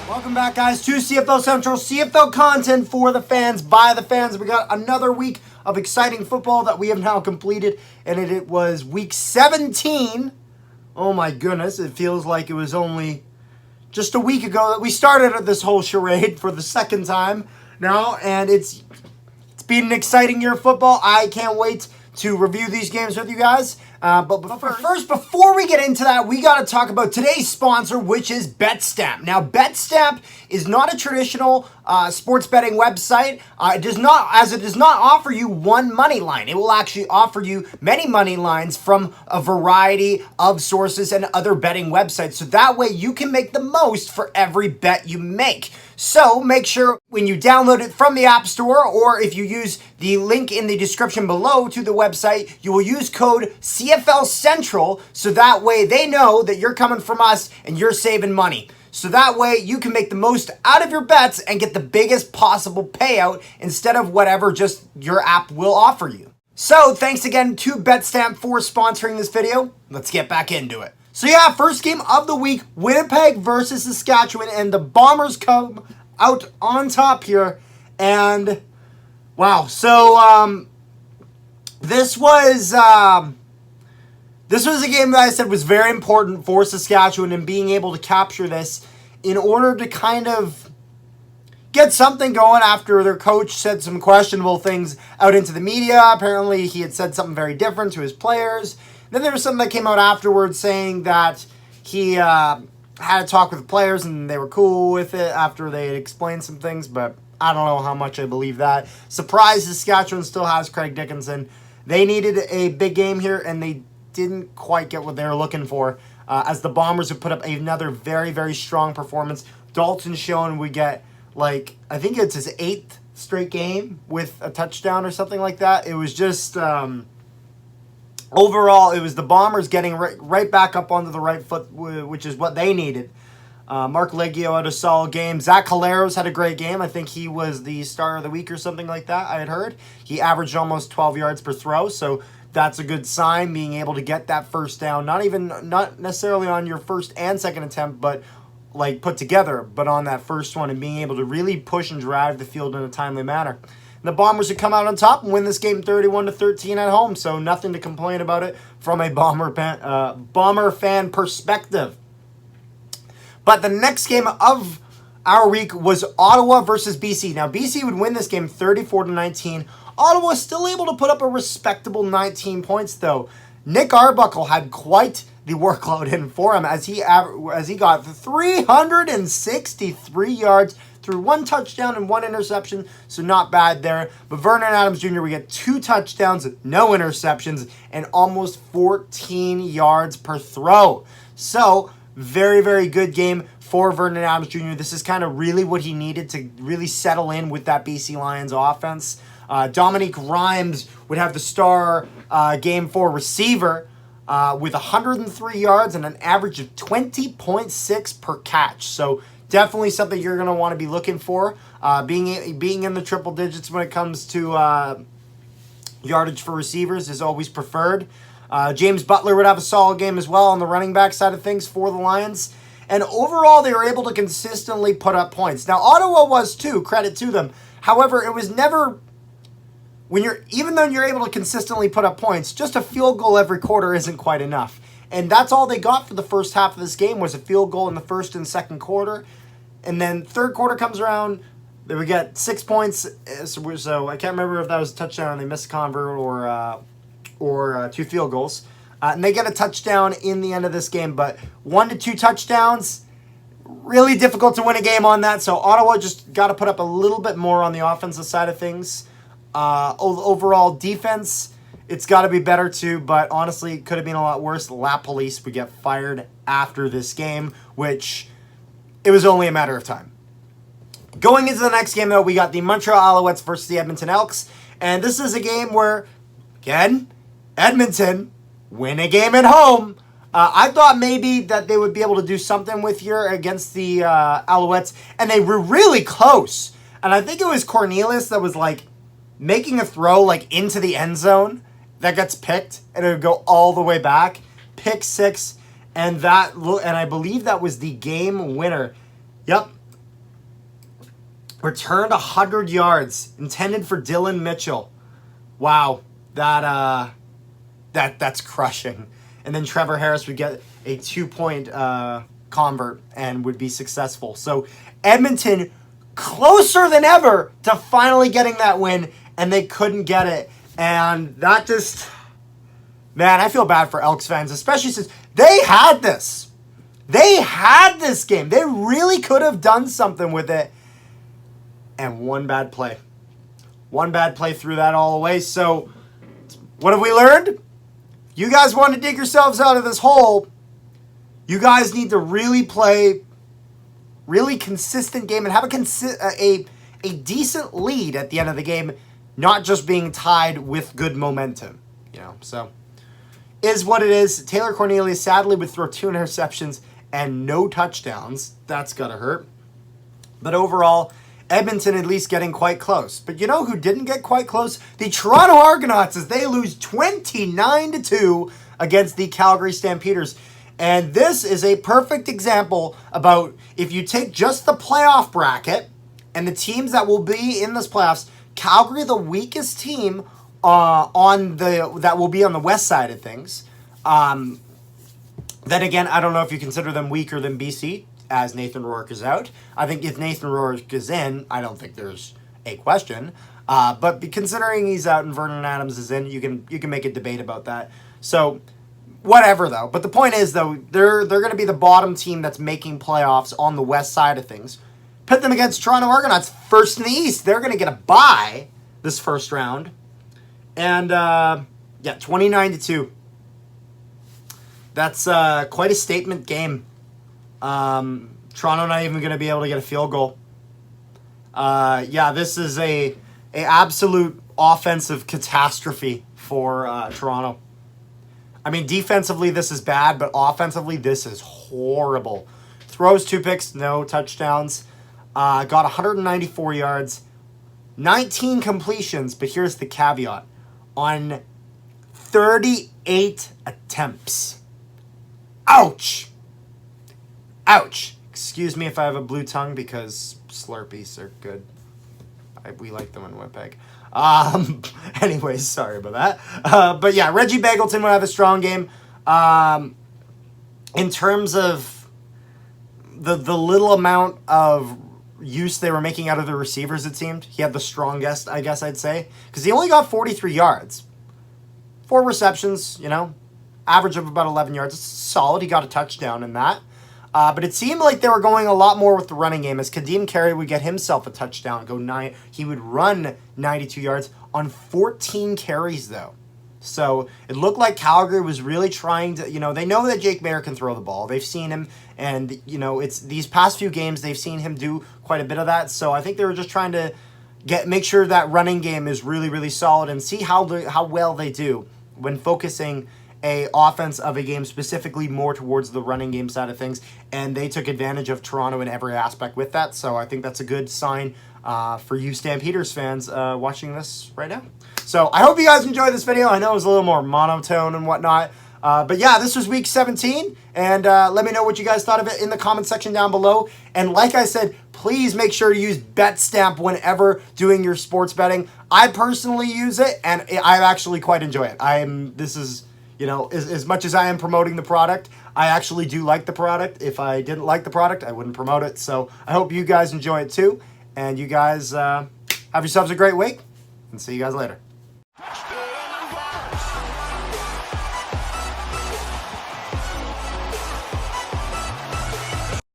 Welcome back, guys, to CFL Central, CFL content for the fans, by the fans. We got another week of exciting football that we have now completed, and it was week 17. Oh my goodness, it feels like it was only just a week ago that we started this whole charade for the second time now, and it's been an exciting year of football. I can't wait to review these games with you guys. But first, before we get into that, we got to talk about today's sponsor, which is BetStamp. Now, BetStamp is not a traditional sports betting website. It does not offer you one money line. It will actually offer you many money lines from a variety of sources and other betting websites. So that way you can make the most for every bet you make. So make sure when you download it from the App Store, or if you use the link in the description below to the website, you will use code CFL Central, so that way they know that you're coming from us and you're saving money. So that way you can make the most out of your bets and get the biggest possible payout instead of whatever just your app will offer you. So thanks again to BetStamp for sponsoring this video. Let's get back into it. So yeah, first game of the week, Winnipeg versus Saskatchewan, and the Bombers come out on top here. And wow, so this was a game that I said was very important for Saskatchewan, and being able to capture this in order to kind of get something going after their coach said some questionable things out into the media. Apparently he had said something very different to his players. Then there was something that came out afterwards saying that he had a talk with the players and they were cool with it after they had explained some things, but I don't know how much I believe that. Surprised Saskatchewan still has Craig Dickinson. They needed a big game here, and they didn't quite get what they were looking for, as the Bombers have put up another very, very strong performance. Dalton Schoen would get, like, I think it's his 8th straight game with a touchdown or something like that. It was just... overall, it was the Bombers getting right back up onto the right foot, which is what they needed. Mark Leggio had a solid game. Zach Caleros had a great game. I think he was the star of the week or something like that, I had heard. He averaged almost 12 yards per throw, so that's a good sign, being able to get that first down. Not necessarily on your first and second attempt, but like put together, but on that first one, and being able to really push and drive the field in a timely manner. The Bombers would come out on top and win this game 31-13 at home, so nothing to complain about it from a Bomber fan perspective. But the next game of our week was Ottawa versus BC. Now, BC would win this game 34-19. Ottawa still able to put up a respectable 19 points, though. Nick Arbuckle had quite the workload in for him, as he got 363 yards through 1 touchdown and 1 interception, so not bad there. But Vernon Adams Jr., we get 2 touchdowns, no interceptions, and almost 14 yards per throw. So, very, very good game for Vernon Adams Jr. This is kind of really what he needed to really settle in with that BC Lions offense. Dominique Rhymes would have the star game for receiver with 103 yards and an average of 20.6 per catch. So, definitely something you're going to want to be looking for. Being in the triple digits when it comes to yardage for receivers is always preferred. James Butler would have a solid game as well on the running back side of things for the Lions. And overall, they were able to consistently put up points. Now, Ottawa was too, credit to them. However, it was never... even though you're able to consistently put up points, just a field goal every quarter isn't quite enough. And that's all they got for the first half of this game, was a field goal in the first and second quarter. And then third quarter comes around, they would get 6 points. So I can't remember if that was a touchdown and they missed a convert or 2 field goals. And they get a touchdown in the end of this game. But 1 to 2 touchdowns, really difficult to win a game on that. So Ottawa just got to put up a little bit more on the offensive side of things. Overall defense, it's got to be better too, but honestly, it could have been a lot worse. The Lap Police would get fired after this game, which it was only a matter of time. Going into the next game, though, we got the Montreal Alouettes versus the Edmonton Elks, and this is a game where, again, Edmonton win a game at home. I thought maybe that they would be able to do something with here against the Alouettes, and they were really close. And I think it was Cornelius that was like making a throw like into the end zone, that gets picked, and it would go all the way back. Pick six, and I believe that was the game winner. Yep. Returned 100 yards, intended for Dylan Mitchell. Wow, that's crushing. And then Trevor Harris would get a 2-point convert and would be successful. So Edmonton closer than ever to finally getting that win, and they couldn't get it. And that just, man, I feel bad for Elks fans, especially since they had this. They had this game. They really could have done something with it. And one bad play. One bad play threw that all away. So what have we learned? You guys want to dig yourselves out of this hole. You guys need to really play really consistent game and have a decent lead at the end of the game, not just being tied with good momentum. So is what it is. Taylor Cornelius sadly would throw 2 interceptions and no touchdowns. That's gotta hurt. But overall, Edmonton at least getting quite close. But you know who didn't get quite close? The Toronto Argonauts, as they lose 29-2 against the Calgary Stampeders. And this is a perfect example about if you take just the playoff bracket and the teams that will be in this playoffs, Calgary, the weakest team that will be on the west side of things. Then again, I don't know if you consider them weaker than BC, as Nathan Rourke is out. I think if Nathan Rourke is in, I don't think there's a question. But considering he's out and Vernon Adams is in, you can make a debate about that. So whatever though. But the point is though, they're going to be the bottom team that's making playoffs on the west side of things. Pit them against Toronto Argonauts, first in the East. They're going to get a bye this first round. And 29-2. That's quite a statement game. Toronto not even going to be able to get a field goal. This is a absolute offensive catastrophe for Toronto. I mean, defensively this is bad, but offensively this is horrible. Throws 2 picks, no touchdowns. Got 194 yards, 19 completions, but here's the caveat. On 38 attempts. Ouch! Ouch. Excuse me if I have a blue tongue because Slurpees are good. We like them in Winnipeg. Anyways, sorry about that. But yeah, Reggie Begelton will have a strong game. In terms of the little amount of use they were making out of the receivers, it seemed. He had the strongest, I guess I'd say. Because he only got 43 yards. 4 receptions, average of about 11 yards. It's solid. He got a touchdown in that. But it seemed like they were going a lot more with the running game, as Kadeem Carey would get himself a touchdown, he would run 92 yards on 14 carries, though. So it looked like Calgary was really trying to, they know that Jake Maier can throw the ball. They've seen him, and, it's these past few games, they've seen him do quite a bit of that. So I think they were just trying to make sure that running game is really, really solid and see how well they do when focusing a offense of a game specifically more towards the running game side of things, and they took advantage of Toronto in every aspect with that. So I think that's a good sign for you Stampeders fans watching this right now. So I hope you guys enjoyed this video. I know it was a little more monotone and whatnot. But yeah, this was week 17, and let me know what you guys thought of it in the comment section down below. And like I said, please make sure to use BetStamp whenever doing your sports betting. I personally use it, and I actually quite enjoy it. As much as I am promoting the product, I actually do like the product. If I didn't like the product, I wouldn't promote it. So I hope you guys enjoy it too. And you guys have yourselves a great week, and see you guys later.